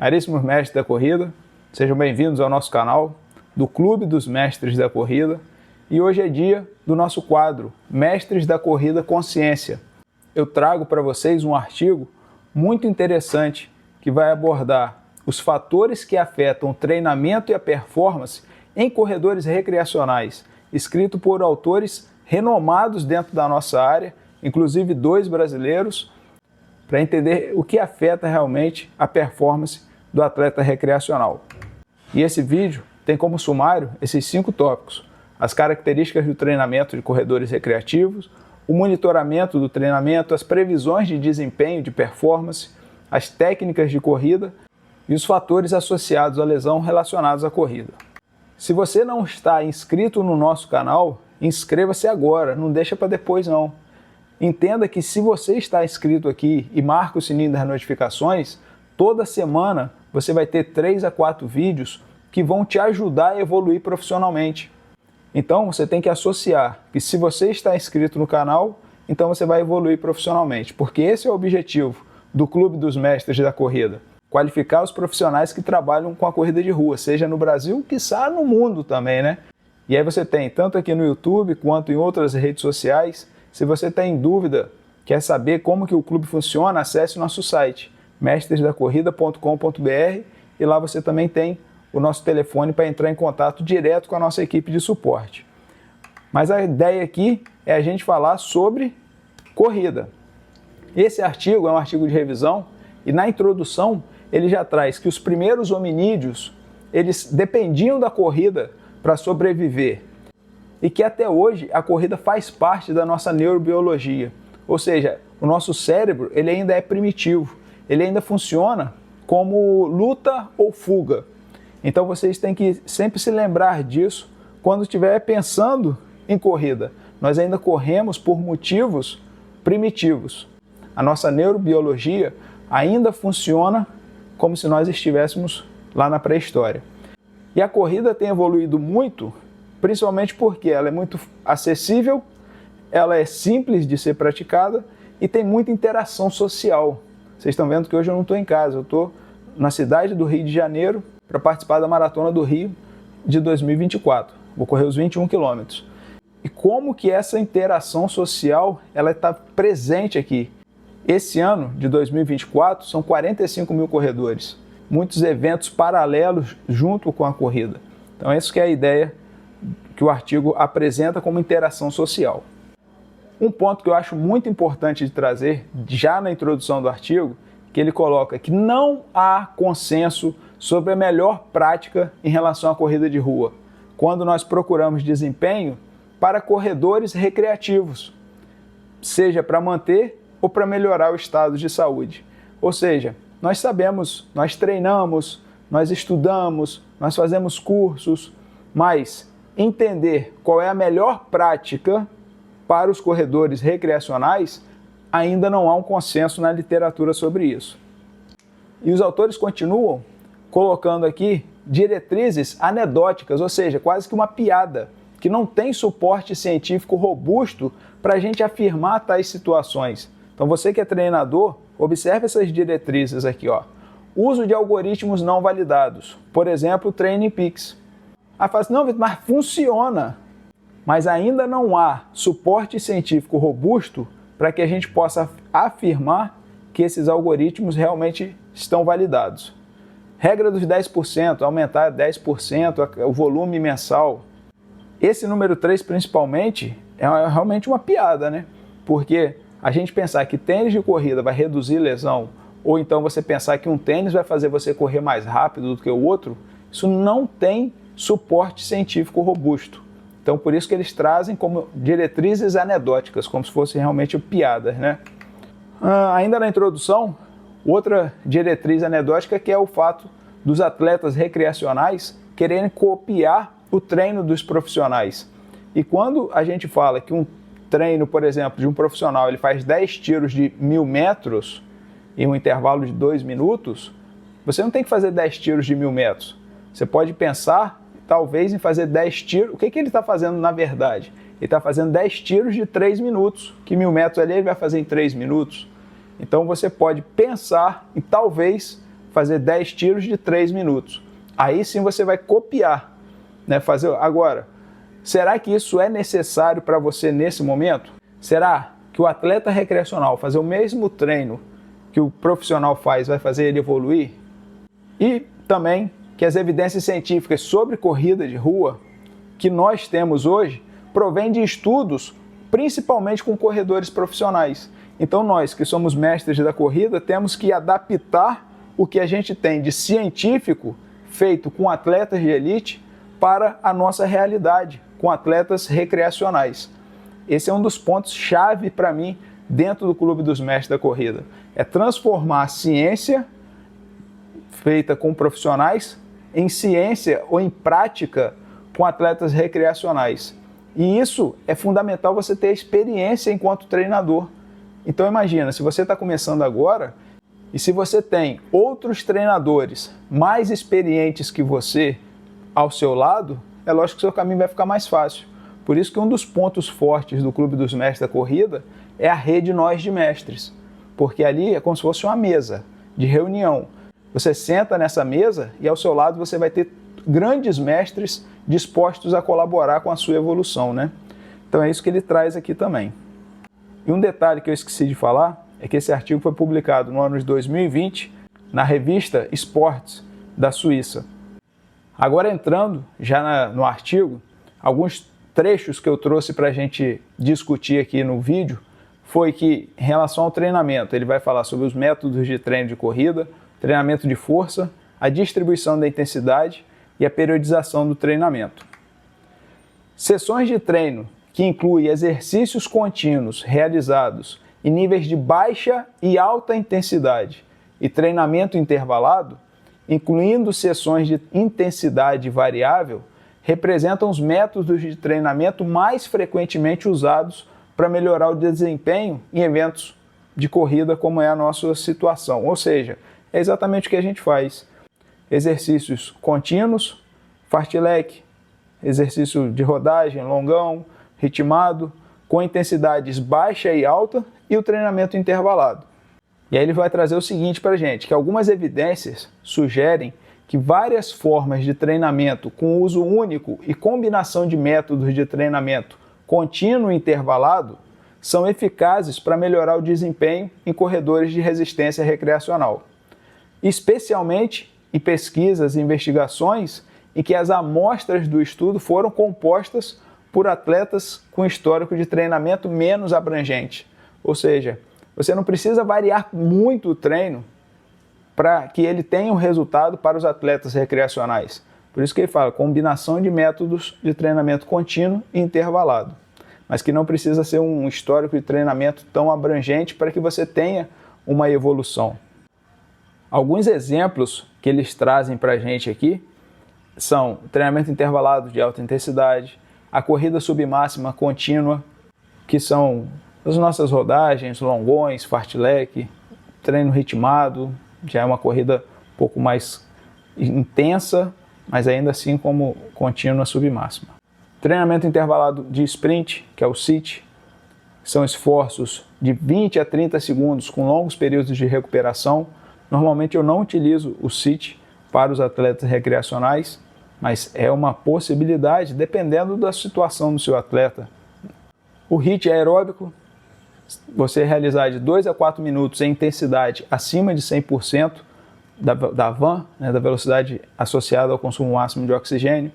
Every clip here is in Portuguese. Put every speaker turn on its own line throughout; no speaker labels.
Caríssimos mestres da corrida, sejam bem-vindos ao nosso canal do Clube dos Mestres da Corrida. E hoje é dia do nosso quadro Mestres da Corrida Consciência. Eu trago para vocês um artigo muito interessante que vai abordar os fatores que afetam o treinamento e a performance em corredores recreacionais, escrito por autores renomados dentro da nossa área, inclusive 2 brasileiros, para entender o que afeta realmente a performance do atleta recreacional. E esse vídeo tem como sumário esses 5 tópicos: as características do treinamento de corredores recreativos, o monitoramento do treinamento, as previsões de desempenho de performance, as técnicas de corrida e os fatores associados à lesão relacionados à corrida. Se você não está inscrito no nosso canal, inscreva-se agora, não deixa para depois não. Entenda que se você está inscrito aqui e marca o sininho das notificações, toda semana você vai ter 3 a 4 vídeos que vão te ajudar a evoluir profissionalmente. Então você tem que associar que se você está inscrito no canal, então você vai evoluir profissionalmente, porque esse é o objetivo do Clube dos Mestres da Corrida: qualificar os profissionais que trabalham com a corrida de rua, seja no Brasil, quiçá no mundo também, né? E aí você tem, tanto aqui no YouTube quanto em outras redes sociais. Se você tem dúvida, quer saber como que o clube funciona, acesse o nosso site, mestresdacorrida.com.br, e lá você também tem o nosso telefone para entrar em contato direto com a nossa equipe de suporte. Mas a ideia aqui é a gente falar sobre corrida. Esse artigo é um artigo de revisão e na introdução ele já traz que os primeiros hominídeos, eles dependiam da corrida para sobreviver e que até hoje a corrida faz parte da nossa neurobiologia. Ou seja, o nosso cérebro ele ainda é primitivo, ele ainda funciona como luta ou fuga. Então vocês têm que sempre se lembrar disso quando estiver pensando em corrida. Nós ainda corremos por motivos primitivos. A nossa neurobiologia ainda funciona como se nós estivéssemos lá na pré-história. E a corrida tem evoluído muito, principalmente porque ela é muito acessível, ela é simples de ser praticada e tem muita interação social. Vocês estão vendo que hoje eu não estou em casa, eu estou na cidade do Rio de Janeiro para participar da Maratona do Rio de 2024. Vou correr os 21 quilômetros. E como que essa interação social ela está presente aqui? Esse ano de 2024 são 45 mil corredores, muitos eventos paralelos junto com a corrida. Então essa que é a ideia que o artigo apresenta como interação social. Um ponto que eu acho muito importante de trazer já na introdução do artigo, que ele coloca que não há consenso sobre a melhor prática em relação à corrida de rua, quando nós procuramos desempenho para corredores recreativos, seja para manter ou para melhorar o estado de saúde. Ou seja, nós sabemos, nós treinamos, nós estudamos, nós fazemos cursos, mas entender qual é a melhor prática para os corredores recreacionais, ainda não há um consenso na literatura sobre isso. E os autores continuam colocando aqui diretrizes anedóticas, ou seja, quase que uma piada, que não tem suporte científico robusto para a gente afirmar tais situações. Então você que é treinador, observe essas diretrizes aqui, ó. Uso de algoritmos não validados, por exemplo, o Training Peaks. Fala assim, não, Vitor, mas funciona. Mas ainda não há suporte científico robusto para que a gente possa afirmar que esses algoritmos realmente estão validados. Regra dos 10%, aumentar 10% o volume mensal. Esse número 3, principalmente, é realmente uma piada, né? Porque a gente pensar que tênis de corrida vai reduzir lesão, ou então você pensar que um tênis vai fazer você correr mais rápido do que o outro, isso não tem suporte científico robusto. Então, por isso que eles trazem como diretrizes anedóticas, como se fossem realmente piadas, né? Ainda na introdução, outra diretriz anedótica que é o fato dos atletas recreacionais quererem copiar o treino dos profissionais. E quando a gente fala que um treino, por exemplo, de um profissional, ele faz 10 tiros de 1.000 metros em um intervalo de 2 minutos, você não tem que fazer 10 tiros de 1.000 metros. Você pode pensar, talvez, em fazer 10 tiros. O que ele está fazendo na verdade? Ele está fazendo 10 tiros de 3 minutos, que 1.000 metros ali ele vai fazer em 3 minutos. Então você pode pensar em talvez fazer 10 tiros de 3 minutos. Aí sim você vai copiar, né? Agora, será que isso é necessário para você nesse momento? Será que o atleta recreacional fazer o mesmo treino que o profissional faz vai fazer ele evoluir? E também que as evidências científicas sobre corrida de rua que nós temos hoje provém de estudos principalmente com corredores profissionais. Então nós que somos mestres da corrida temos que adaptar o que a gente tem de científico feito com atletas de elite para a nossa realidade, com atletas recreacionais. Esse é um dos pontos-chave para mim dentro do Clube dos Mestres da Corrida. É transformar a ciência feita com profissionais em ciência ou em prática com atletas recreacionais. E isso é fundamental você ter experiência enquanto treinador. Então imagina, se você está começando agora e se você tem outros treinadores mais experientes que você ao seu lado, é lógico que o seu caminho vai ficar mais fácil. Por isso que um dos pontos fortes do Clube dos Mestres da Corrida é a rede Nós de Mestres. Porque ali é como se fosse uma mesa de reunião. Você senta nessa mesa e ao seu lado você vai ter grandes mestres dispostos a colaborar com a sua evolução, né? Então é isso que ele traz aqui também. E um detalhe que eu esqueci de falar é que esse artigo foi publicado no ano de 2020 na revista Sports da Suíça. Agora entrando já no artigo, alguns trechos que eu trouxe para a gente discutir aqui no vídeo foi que, em relação ao treinamento, ele vai falar sobre os métodos de treino de corrida, treinamento de força, a distribuição da intensidade e a periodização do treinamento. Sessões de treino que incluem exercícios contínuos realizados em níveis de baixa e alta intensidade e treinamento intervalado, incluindo sessões de intensidade variável, representam os métodos de treinamento mais frequentemente usados para melhorar o desempenho em eventos de corrida, como é a nossa situação. Ou seja, é exatamente o que a gente faz. Exercícios contínuos, fartlek, exercício de rodagem, longão, ritmado, com intensidades baixa e alta e o treinamento intervalado. E aí ele vai trazer o seguinte para a gente, que algumas evidências sugerem que várias formas de treinamento com uso único e combinação de métodos de treinamento contínuo e intervalado são eficazes para melhorar o desempenho em corredores de resistência recreacional, especialmente em pesquisas e investigações em que as amostras do estudo foram compostas por atletas com histórico de treinamento menos abrangente. Ou seja, você não precisa variar muito o treino para que ele tenha um resultado para os atletas recreacionais. Por isso que ele fala combinação de métodos de treinamento contínuo e intervalado, mas que não precisa ser um histórico de treinamento tão abrangente para que você tenha uma evolução. Alguns exemplos que eles trazem para a gente aqui são treinamento intervalado de alta intensidade, a corrida submáxima contínua, que são as nossas rodagens, longões, fartlek, treino ritmado, já é uma corrida um pouco mais intensa, mas ainda assim como contínua submáxima. Treinamento intervalado de sprint, que é o SIT, são esforços de 20 a 30 segundos com longos períodos de recuperação. Normalmente eu não utilizo o SIT para os atletas recreacionais, mas é uma possibilidade dependendo da situação do seu atleta. O HIIT aeróbico, você realizar de 2 a 4 minutos em intensidade acima de 100% da VAM, né, da velocidade associada ao consumo máximo de oxigênio.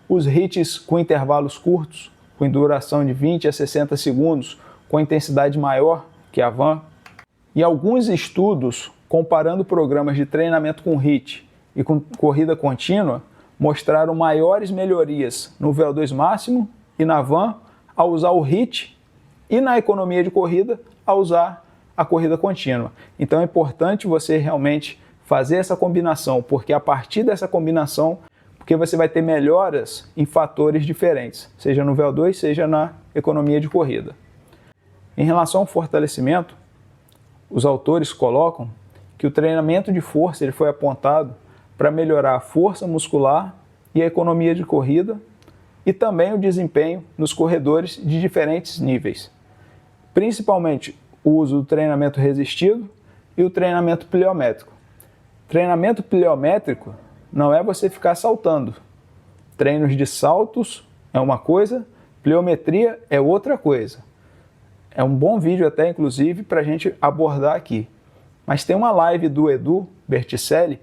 Os HIITs com intervalos curtos, com duração de 20 a 60 segundos, com intensidade maior que a VAM. E alguns estudos comparando programas de treinamento com HIIT e com corrida contínua mostraram maiores melhorias no VO2 máximo e na VAM ao usar o HIIT e na economia de corrida ao usar a corrida contínua. Então é importante você realmente fazer essa combinação, porque a partir dessa combinação, porque você vai ter melhoras em fatores diferentes, seja no VO2, seja na economia de corrida. Em relação ao fortalecimento, os autores colocam que o treinamento de força ele foi apontado para melhorar a força muscular e a economia de corrida e também o desempenho nos corredores de diferentes níveis, principalmente o uso do treinamento resistido e o treinamento pliométrico. Treinamento pliométrico não é você ficar saltando. Treinos de saltos é uma coisa, pliometria é outra coisa. É um bom vídeo até, inclusive, para a gente abordar aqui. Mas tem uma live do Edu Berticelli,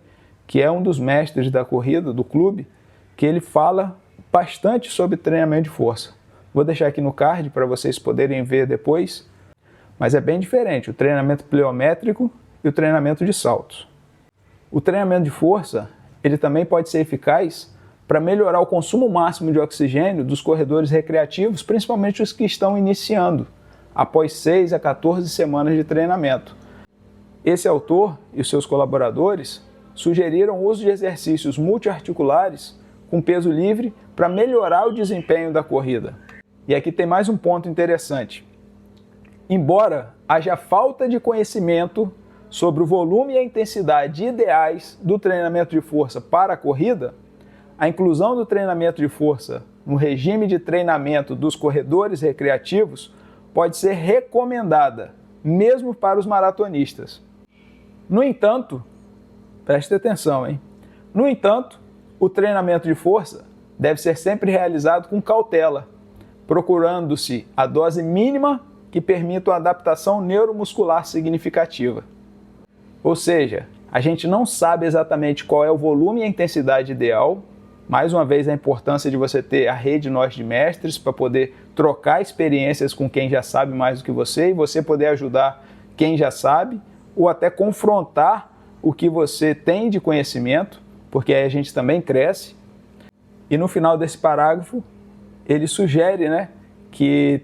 que é um dos mestres da corrida, do clube, que ele fala bastante sobre treinamento de força. Vou deixar aqui no card para vocês poderem ver depois, mas é bem diferente o treinamento pliométrico e o treinamento de saltos. O treinamento de força, ele também pode ser eficaz para melhorar o consumo máximo de oxigênio dos corredores recreativos, principalmente os que estão iniciando, após 6 a 14 semanas de treinamento. Esse autor e os seus colaboradores sugeriram o uso de exercícios multiarticulares com peso livre para melhorar o desempenho da corrida. E aqui tem mais um ponto interessante. Embora haja falta de conhecimento sobre o volume e a intensidade ideais do treinamento de força para a corrida, a inclusão do treinamento de força no regime de treinamento dos corredores recreativos pode ser recomendada, mesmo para os maratonistas. No entanto, preste atenção, hein? No entanto, o treinamento de força deve ser sempre realizado com cautela, procurando-se a dose mínima que permita uma adaptação neuromuscular significativa. Ou seja, a gente não sabe exatamente qual é o volume e a intensidade ideal. Mais uma vez, a importância de você ter a rede Nós de Mestres para poder trocar experiências com quem já sabe mais do que você e você poder ajudar quem já sabe ou até confrontar o que você tem de conhecimento, porque aí a gente também cresce. E no final desse parágrafo, ele sugere, que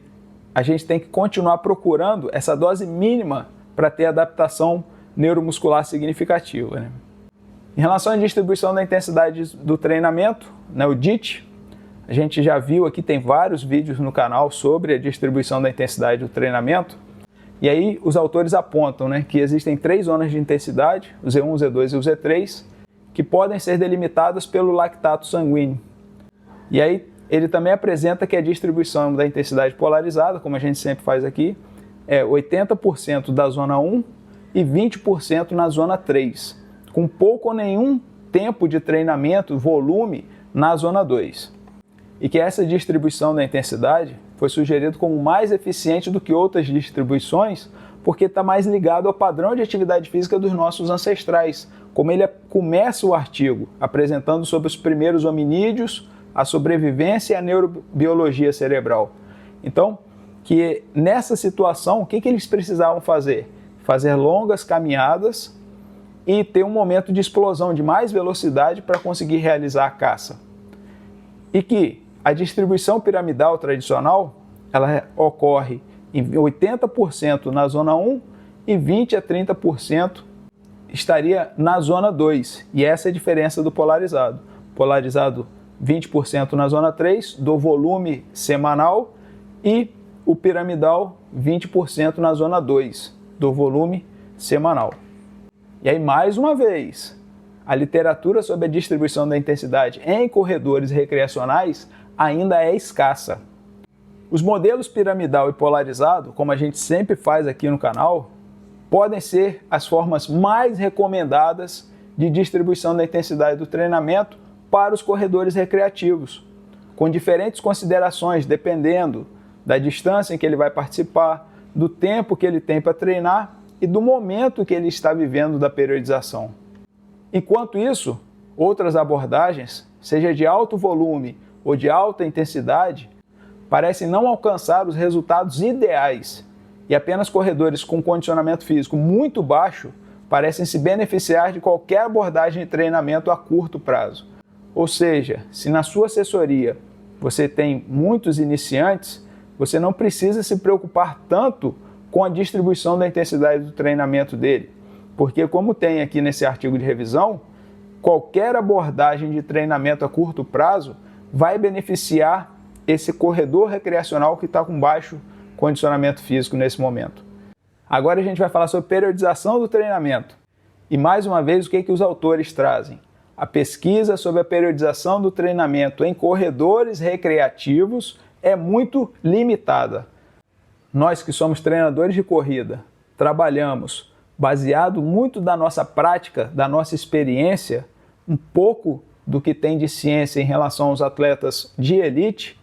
a gente tem que continuar procurando essa dose mínima para ter adaptação neuromuscular significativa. Em relação à distribuição da intensidade do treinamento, o DIT, a gente já viu aqui, tem vários vídeos no canal sobre a distribuição da intensidade do treinamento. E aí os autores apontam que existem 3 zonas de intensidade, o Z1, o Z2 e o Z3, que podem ser delimitadas pelo lactato sanguíneo. E aí ele também apresenta que a distribuição da intensidade polarizada, como a gente sempre faz aqui, é 80% da zona 1 e 20% na zona 3, com pouco ou nenhum tempo de treinamento, volume, na zona 2. E que essa distribuição da intensidade foi sugerido como mais eficiente do que outras distribuições, porque está mais ligado ao padrão de atividade física dos nossos ancestrais, como ele começa o artigo, apresentando sobre os primeiros hominídeos, a sobrevivência e a neurobiologia cerebral. Então, que nessa situação, o que eles precisavam fazer? Fazer longas caminhadas e ter um momento de explosão de mais velocidade para conseguir realizar a caça. E que a distribuição piramidal tradicional, ela ocorre em 80% na zona 1 e 20 a 30% estaria na zona 2. E essa é a diferença do polarizado. Polarizado 20% na zona 3, do volume semanal, e o piramidal 20% na zona 2, do volume semanal. E aí, mais uma vez, a literatura sobre a distribuição da intensidade em corredores recreacionais ainda é escassa. Os modelos piramidal e polarizado, como a gente sempre faz aqui no canal, podem ser as formas mais recomendadas de distribuição da intensidade do treinamento para os corredores recreativos, com diferentes considerações dependendo da distância em que ele vai participar, do tempo que ele tem para treinar e do momento que ele está vivendo da periodização. Enquanto isso, outras abordagens, seja de alto volume ou de alta intensidade, parecem não alcançar os resultados ideais e apenas corredores com condicionamento físico muito baixo parecem se beneficiar de qualquer abordagem de treinamento a curto prazo. Ou seja, se na sua assessoria você tem muitos iniciantes, você não precisa se preocupar tanto com a distribuição da intensidade do treinamento dele, porque como tem aqui nesse artigo de revisão, qualquer abordagem de treinamento a curto prazo vai beneficiar esse corredor recreacional que está com baixo condicionamento físico nesse momento. Agora a gente vai falar sobre periodização do treinamento. E mais uma vez, o que os autores trazem? A pesquisa sobre a periodização do treinamento em corredores recreativos é muito limitada. Nós que somos treinadores de corrida, trabalhamos baseado muito da nossa prática, da nossa experiência, um pouco do que tem de ciência em relação aos atletas de elite,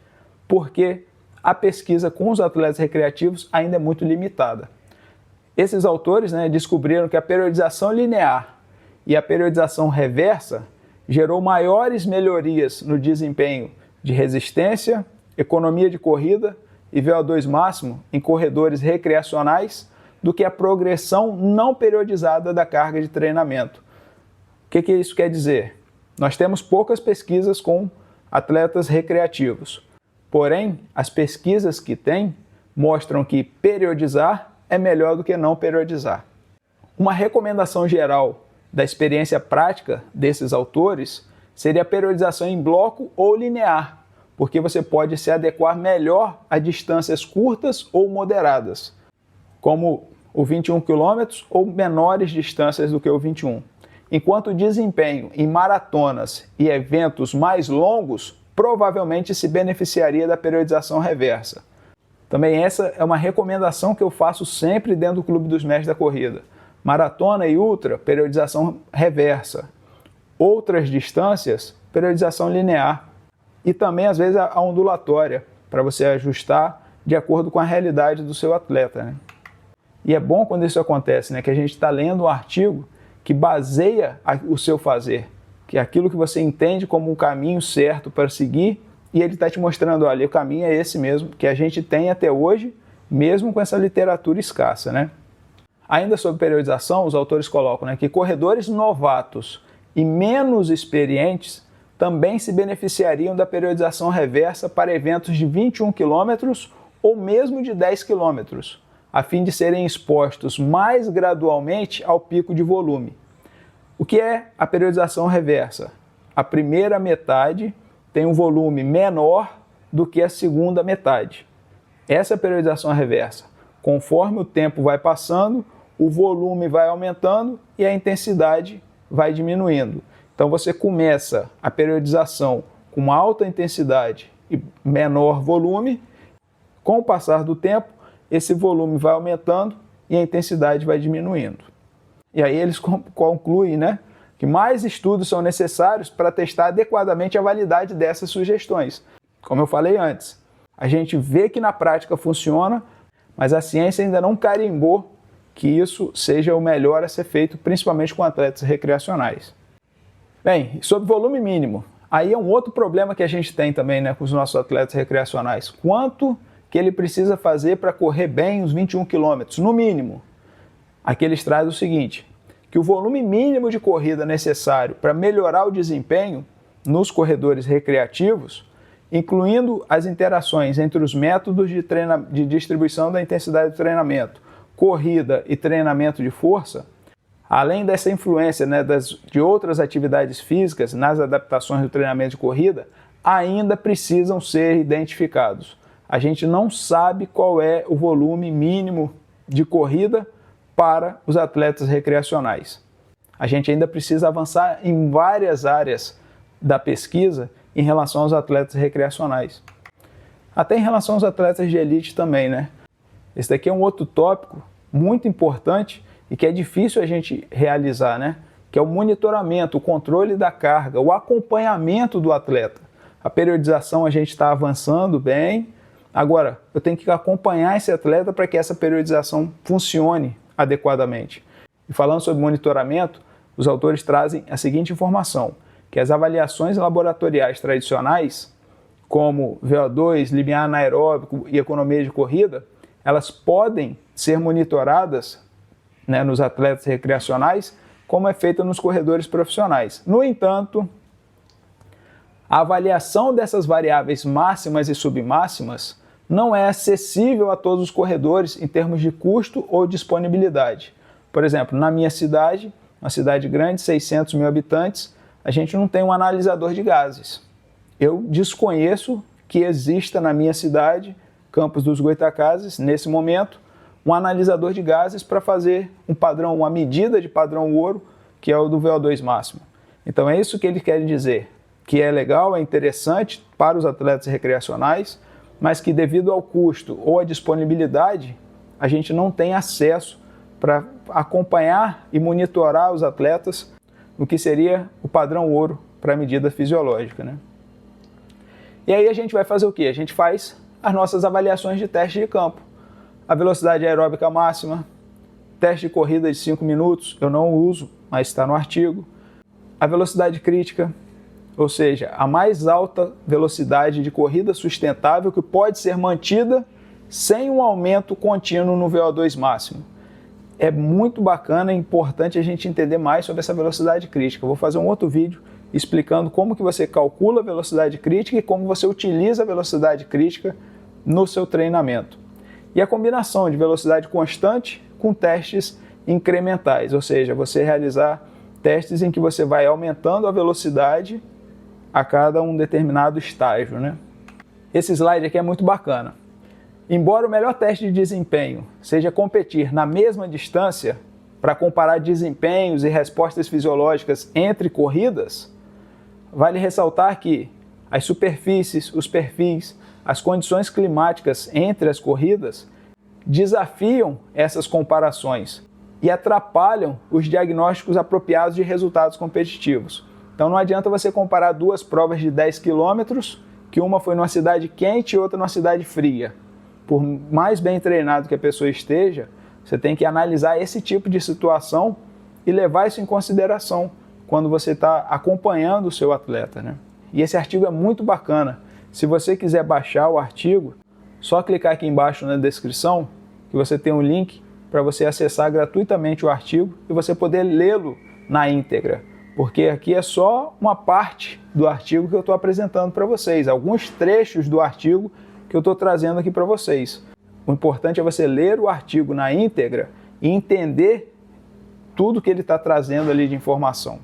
porque a pesquisa com os atletas recreativos ainda é muito limitada. Esses autores, descobriram que a periodização linear e a periodização reversa gerou maiores melhorias no desempenho de resistência, economia de corrida e VO2 máximo em corredores recreacionais do que a progressão não periodizada da carga de treinamento. O que isso quer dizer? Nós temos poucas pesquisas com atletas recreativos, porém, as pesquisas que tem mostram que periodizar é melhor do que não periodizar. Uma recomendação geral da experiência prática desses autores seria a periodização em bloco ou linear, porque você pode se adequar melhor a distâncias curtas ou moderadas, como o 21 km ou menores distâncias do que o 21. Enquanto o desempenho em maratonas e eventos mais longos provavelmente se beneficiaria da periodização reversa. Também essa é uma recomendação que eu faço sempre dentro do Clube dos Mestres da Corrida. Maratona e ultra, periodização reversa. Outras distâncias, periodização linear. E também, às vezes, a ondulatória, para você ajustar de acordo com a realidade do seu atleta. E é bom quando isso acontece, que a gente está lendo um artigo que baseia o seu fazer, que é aquilo que você entende como um caminho certo para seguir, e ele está te mostrando, olha, o caminho é esse mesmo, que a gente tem até hoje, mesmo com essa literatura escassa. Ainda sobre periodização, os autores colocam que corredores novatos e menos experientes também se beneficiariam da periodização reversa para eventos de 21 km ou mesmo de 10 km, a fim de serem expostos mais gradualmente ao pico de volume. O que é a periodização reversa? A primeira metade tem um volume menor do que a segunda metade. Essa é a periodização reversa. Conforme o tempo vai passando, o volume vai aumentando e a intensidade vai diminuindo. Então você começa a periodização com uma alta intensidade e menor volume. Com o passar do tempo, esse volume vai aumentando e a intensidade vai diminuindo. E aí eles concluem, que mais estudos são necessários para testar adequadamente a validade dessas sugestões. Como eu falei antes, a gente vê que na prática funciona, mas a ciência ainda não carimbou que isso seja o melhor a ser feito, principalmente com atletas recreacionais. Bem, sobre volume mínimo, aí é um outro problema que a gente tem também com os nossos atletas recreacionais. Quanto que ele precisa fazer para correr bem os 21 km, no mínimo? Aqui eles trazem o seguinte, que o volume mínimo de corrida necessário para melhorar o desempenho nos corredores recreativos, incluindo as interações entre os métodos de distribuição da intensidade do treinamento, corrida e treinamento de força, além dessa influência de outras atividades físicas nas adaptações do treinamento de corrida, ainda precisam ser identificados. A gente não sabe qual é o volume mínimo de corrida para os atletas recreacionais. A gente ainda precisa avançar em várias áreas da pesquisa em relação aos atletas recreacionais. Até em relação aos atletas de elite também, Esse daqui é um outro tópico muito importante e que é difícil a gente realizar, que é o monitoramento, o controle da carga, o acompanhamento do atleta. A periodização a gente está avançando bem, agora eu tenho que acompanhar esse atleta para que essa periodização funcione adequadamente. E falando sobre monitoramento, os autores trazem a seguinte informação, que as avaliações laboratoriais tradicionais, como VO2, limiar anaeróbico e economia de corrida, elas podem ser monitoradas nos atletas recreacionais, como é feita nos corredores profissionais. No entanto, a avaliação dessas variáveis máximas e submáximas não é acessível a todos os corredores em termos de custo ou disponibilidade. Por exemplo, na minha cidade, uma cidade grande, 600 mil habitantes, a gente não tem um analisador de gases. Eu desconheço que exista na minha cidade, Campos dos Goytacazes, nesse momento, um analisador de gases para fazer uma medida de padrão ouro, que é o do VO2 máximo. Então é isso que eles querem dizer, que é legal, é interessante para os atletas recreacionais, mas que devido ao custo ou à disponibilidade, a gente não tem acesso para acompanhar e monitorar os atletas no que seria o padrão ouro para a medida fisiológica, né? E aí a gente vai fazer o quê? A gente faz as nossas avaliações de teste de campo. A velocidade aeróbica máxima, teste de corrida de 5 minutos, eu não uso, mas está no artigo. A velocidade crítica, ou seja, a mais alta velocidade de corrida sustentável que pode ser mantida sem um aumento contínuo no VO2 máximo. É muito bacana e importante a gente entender mais sobre essa velocidade crítica. Eu vou fazer um outro vídeo explicando como que você calcula a velocidade crítica e como você utiliza a velocidade crítica no seu treinamento. E a combinação de velocidade constante com testes incrementais, ou seja, você realizar testes em que você vai aumentando a velocidade a cada um determinado estágio, né? Esse slide aqui é muito bacana. Embora o melhor teste de desempenho seja competir na mesma distância para comparar desempenhos e respostas fisiológicas entre corridas, vale ressaltar que as superfícies, os perfis, as condições climáticas entre as corridas desafiam essas comparações e atrapalham os diagnósticos apropriados de resultados competitivos. Então não adianta você comparar duas provas de 10 km, que uma foi numa cidade quente e outra numa cidade fria. Por mais bem treinado que a pessoa esteja, você tem que analisar esse tipo de situação e levar isso em consideração quando você está acompanhando o seu atleta, né? E esse artigo é muito bacana. Se você quiser baixar o artigo, só clicar aqui embaixo na descrição, que você tem um link para você acessar gratuitamente o artigo e você poder lê-lo na íntegra. Porque aqui é só uma parte do artigo que eu estou apresentando para vocês, alguns trechos do artigo que eu estou trazendo aqui para vocês. O importante é você ler o artigo na íntegra e entender tudo que ele está trazendo ali de informação.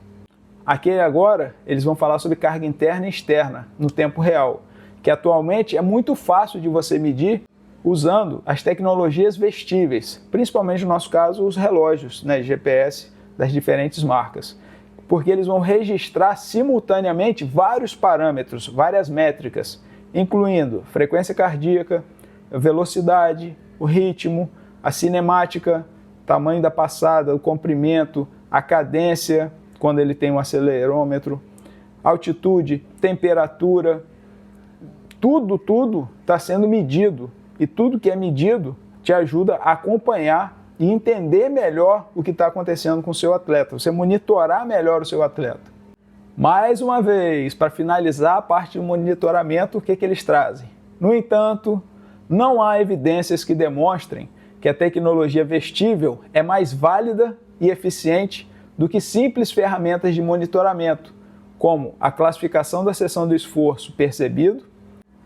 Aqui agora eles vão falar sobre carga interna e externa no tempo real, que atualmente é muito fácil de você medir usando as tecnologias vestíveis, principalmente no nosso caso os relógios, né, GPS das diferentes marcas, porque eles vão registrar simultaneamente vários parâmetros, várias métricas, incluindo frequência cardíaca, velocidade, o ritmo, a cinemática, tamanho da passada, o comprimento, a cadência, quando ele tem um acelerômetro, altitude, temperatura, tudo está sendo medido e tudo que é medido te ajuda a acompanhar e entender melhor o que está acontecendo com o seu atleta, você monitorar melhor o seu atleta. Mais uma vez, para finalizar a parte do monitoramento, o que eles trazem? No entanto, não há evidências que demonstrem que a tecnologia vestível é mais válida e eficiente do que simples ferramentas de monitoramento, como a classificação da seção do esforço percebido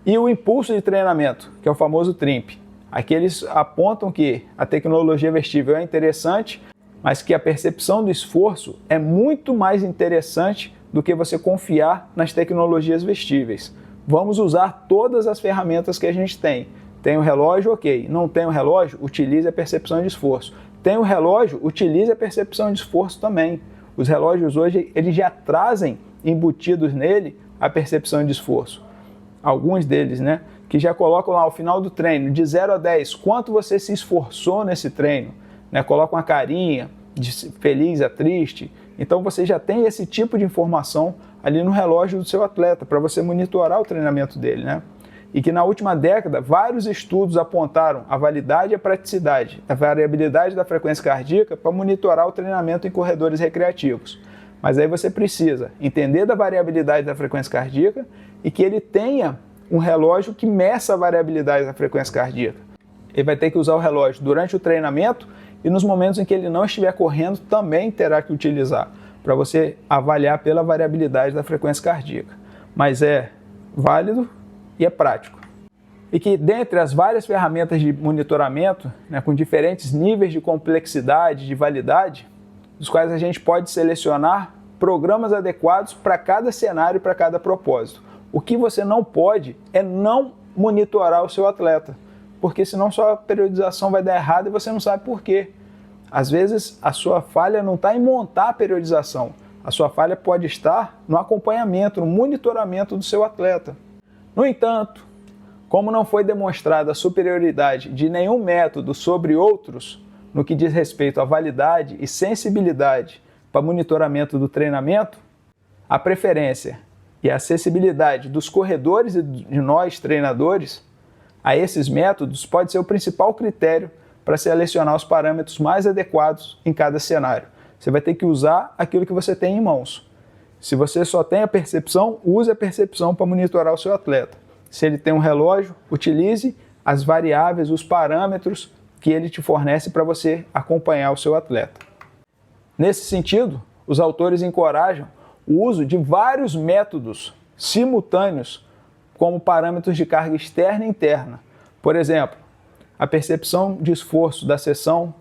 e o impulso de treinamento, que é o famoso TRIMP. Aqui eles apontam que a tecnologia vestível é interessante, mas que a percepção do esforço é muito mais interessante do que você confiar nas tecnologias vestíveis. Vamos usar todas as ferramentas que a gente tem. Tem o relógio, ok. Não tem o relógio? Utilize a percepção de esforço. Tem o relógio? Utilize a percepção de esforço também. Os relógios hoje eles já trazem embutidos nele a percepção de esforço. Alguns deles, né? Que já colocam lá ao final do treino, de 0 a 10, quanto você se esforçou nesse treino. Né? Coloca uma carinha de feliz a triste. Então você já tem esse tipo de informação ali no relógio do seu atleta, para você monitorar o treinamento dele, né? E que na última década, vários estudos apontaram a validade e a praticidade, a variabilidade da frequência cardíaca para monitorar o treinamento em corredores recreativos. Mas aí você precisa entender da variabilidade da frequência cardíaca e que ele tenha um relógio que meça a variabilidade da frequência cardíaca. Ele vai ter que usar o relógio durante o treinamento e nos momentos em que ele não estiver correndo também terá que utilizar, para você avaliar pela variabilidade da frequência cardíaca. Mas é válido e é prático. E que dentre as várias ferramentas de monitoramento, né, com diferentes níveis de complexidade, de validade, dos quais a gente pode selecionar programas adequados para cada cenário e para cada propósito. O que você não pode é não monitorar o seu atleta, porque senão sua periodização vai dar errado e você não sabe por quê. Às vezes a sua falha não está em montar a periodização, a sua falha pode estar no acompanhamento, no monitoramento do seu atleta. No entanto, como não foi demonstrada a superioridade de nenhum método sobre outros, no que diz respeito à validade e sensibilidade para monitoramento do treinamento, a preferência e a acessibilidade dos corredores e de nós, treinadores, a esses métodos pode ser o principal critério para selecionar os parâmetros mais adequados em cada cenário. Você vai ter que usar aquilo que você tem em mãos. Se você só tem a percepção, use a percepção para monitorar o seu atleta. Se ele tem um relógio, utilize as variáveis, os parâmetros que ele te fornece para você acompanhar o seu atleta. Nesse sentido, os autores encorajam o uso de vários métodos simultâneos como parâmetros de carga externa e interna. Por exemplo, a percepção de esforço da sessão,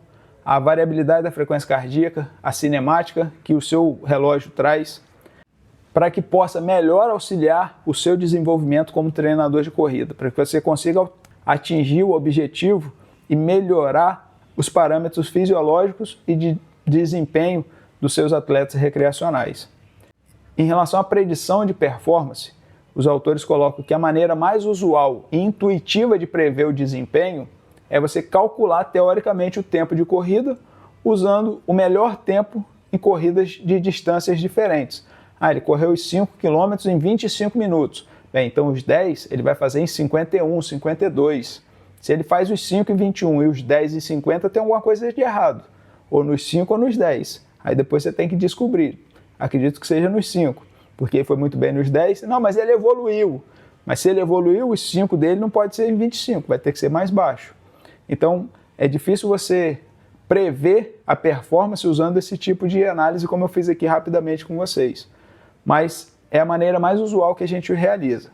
a variabilidade da frequência cardíaca, a cinemática que o seu relógio traz, para que possa melhor auxiliar o seu desenvolvimento como treinador de corrida, para que você consiga atingir o objetivo e melhorar os parâmetros fisiológicos e de desempenho dos seus atletas recreacionais. Em relação à predição de performance, os autores colocam que a maneira mais usual e intuitiva de prever o desempenho é você calcular teoricamente o tempo de corrida usando o melhor tempo em corridas de distâncias diferentes. Ele correu os 5 km em 25 minutos. Bem, então os 10 ele vai fazer em 51, 52. Se ele faz os 5 em 21 e os 10 em 50, tem alguma coisa de errado. Ou nos 5 ou nos 10. Aí depois você tem que descobrir. Acredito que seja nos 5, porque foi muito bem nos 10. Não, mas ele evoluiu. Mas se ele evoluiu, os 5 dele não pode ser em 25, vai ter que ser mais baixo. Então, é difícil você prever a performance usando esse tipo de análise, como eu fiz aqui rapidamente com vocês. Mas é a maneira mais usual que a gente realiza.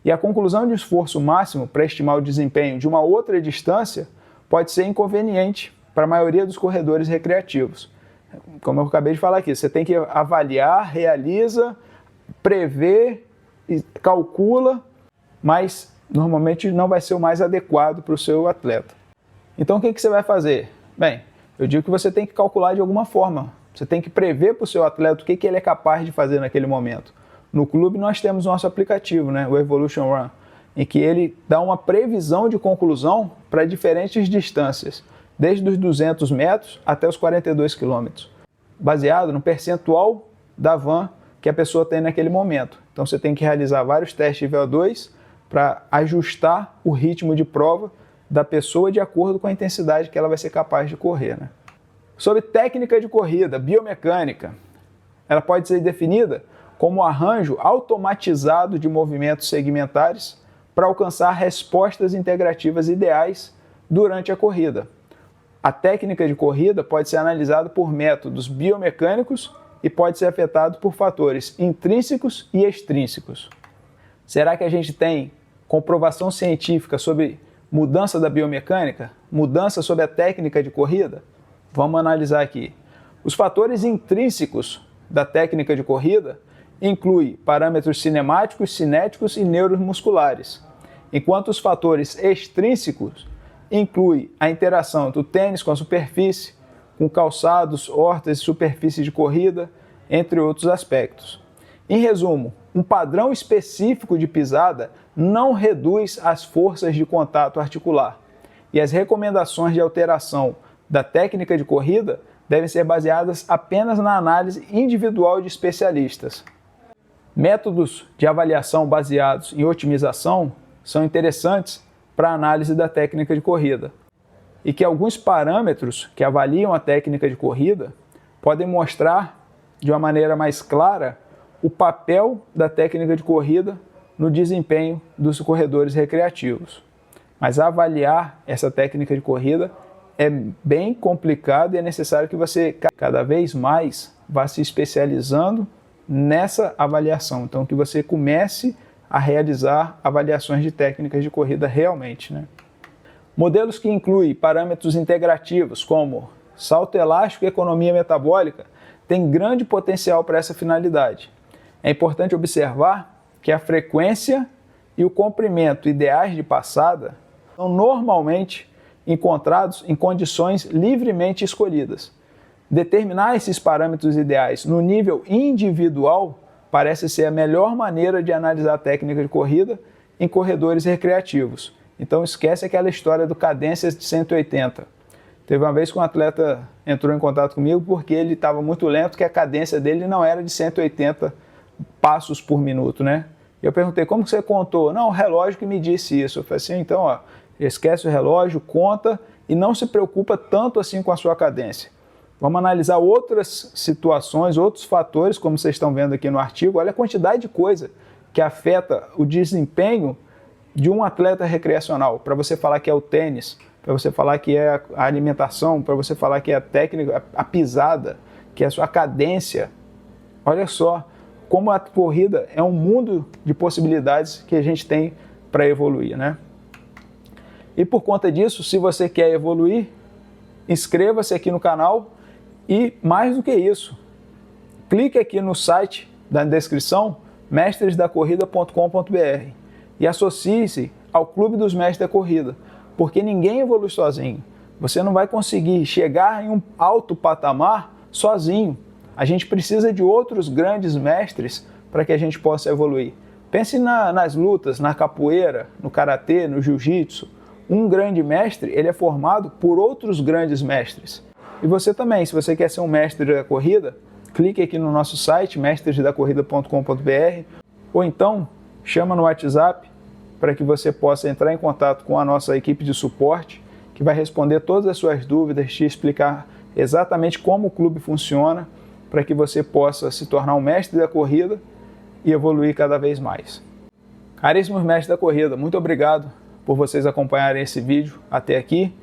E a conclusão de esforço máximo para estimar o desempenho de uma outra distância pode ser inconveniente para a maioria dos corredores recreativos. Como eu acabei de falar aqui, você tem que avaliar, realiza, prevê, calcula, mas normalmente não vai ser o mais adequado para o seu atleta. Então o que você vai fazer? Bem, eu digo que você tem que calcular de alguma forma. Você tem que prever para o seu atleta o que ele é capaz de fazer naquele momento. No clube nós temos nosso aplicativo, o Evolution Run, em que ele dá uma previsão de conclusão para diferentes distâncias, desde os 200 metros até os 42 quilômetros, baseado no percentual da van que a pessoa tem naquele momento. Então você tem que realizar vários testes de VO2 para ajustar o ritmo de prova da pessoa de acordo com a intensidade que ela vai ser capaz de correr. Sobre técnica de corrida, biomecânica, ela pode ser definida como o arranjo automatizado de movimentos segmentares para alcançar respostas integrativas ideais durante a corrida. A técnica de corrida pode ser analisada por métodos biomecânicos e pode ser afetado por fatores intrínsecos e extrínsecos. Será que a gente tem comprovação científica sobre mudança da biomecânica? Mudança sobre a técnica de corrida? Vamos analisar aqui. Os fatores intrínsecos da técnica de corrida incluem parâmetros cinemáticos, cinéticos e neuromusculares, enquanto os fatores extrínsecos incluem a interação do tênis com a superfície, com calçados, hortas e superfícies de corrida, entre outros aspectos. Em resumo, um padrão específico de pisada não reduz as forças de contato articular, e as recomendações de alteração da técnica de corrida devem ser baseadas apenas na análise individual de especialistas. Métodos de avaliação baseados em otimização são interessantes para a análise da técnica de corrida, e que alguns parâmetros que avaliam a técnica de corrida podem mostrar de uma maneira mais clara o papel da técnica de corrida no desempenho dos corredores recreativos. Mas avaliar essa técnica de corrida é bem complicado e é necessário que você cada vez mais vá se especializando nessa avaliação. Então, que você comece a realizar avaliações de técnicas de corrida realmente. Modelos que incluem parâmetros integrativos como salto elástico e economia metabólica têm grande potencial para essa finalidade. É importante observar que a frequência e o comprimento ideais de passada são normalmente encontrados em condições livremente escolhidas. Determinar esses parâmetros ideais no nível individual parece ser a melhor maneira de analisar a técnica de corrida em corredores recreativos. Então esquece aquela história do cadências de 180. Teve uma vez que um atleta entrou em contato comigo porque ele estava muito lento, que a cadência dele não era de 180 passos por minuto, né? E eu perguntei, como que você contou? Não, o relógio que me disse isso. Eu falei assim, então, ó, esquece o relógio, conta e não se preocupa tanto assim com a sua cadência. Vamos analisar outras situações, outros fatores, como vocês estão vendo aqui no artigo. Olha a quantidade de coisa que afeta o desempenho de um atleta recreacional. Para você falar que é o tênis, para você falar que é a alimentação, para você falar que é a técnica, a pisada, que é a sua cadência. Olha só como a corrida é um mundo de possibilidades que a gente tem para evoluir, né? E por conta disso, se você quer evoluir, inscreva-se aqui no canal e, mais do que isso, clique aqui no site da descrição, mestresdacorrida.com.br, e associe-se ao Clube dos Mestres da Corrida, porque ninguém evolui sozinho. Você não vai conseguir chegar em um alto patamar sozinho. A gente precisa de outros grandes mestres para que a gente possa evoluir. Pense nas lutas, na capoeira, no karatê, no jiu-jitsu. Um grande mestre, ele é formado por outros grandes mestres. E você também, se você quer ser um mestre da corrida, clique aqui no nosso site, mestresdacorrida.com.br, ou então chama no WhatsApp para que você possa entrar em contato com a nossa equipe de suporte, que vai responder todas as suas dúvidas, te explicar exatamente como o clube funciona, para que você possa se tornar um mestre da corrida e evoluir cada vez mais. Caríssimos mestres da corrida, muito obrigado por vocês acompanharem esse vídeo até aqui.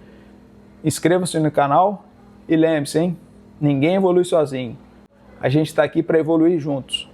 Inscreva-se no canal e lembre-se, hein? Ninguém evolui sozinho. A gente está aqui para evoluir juntos.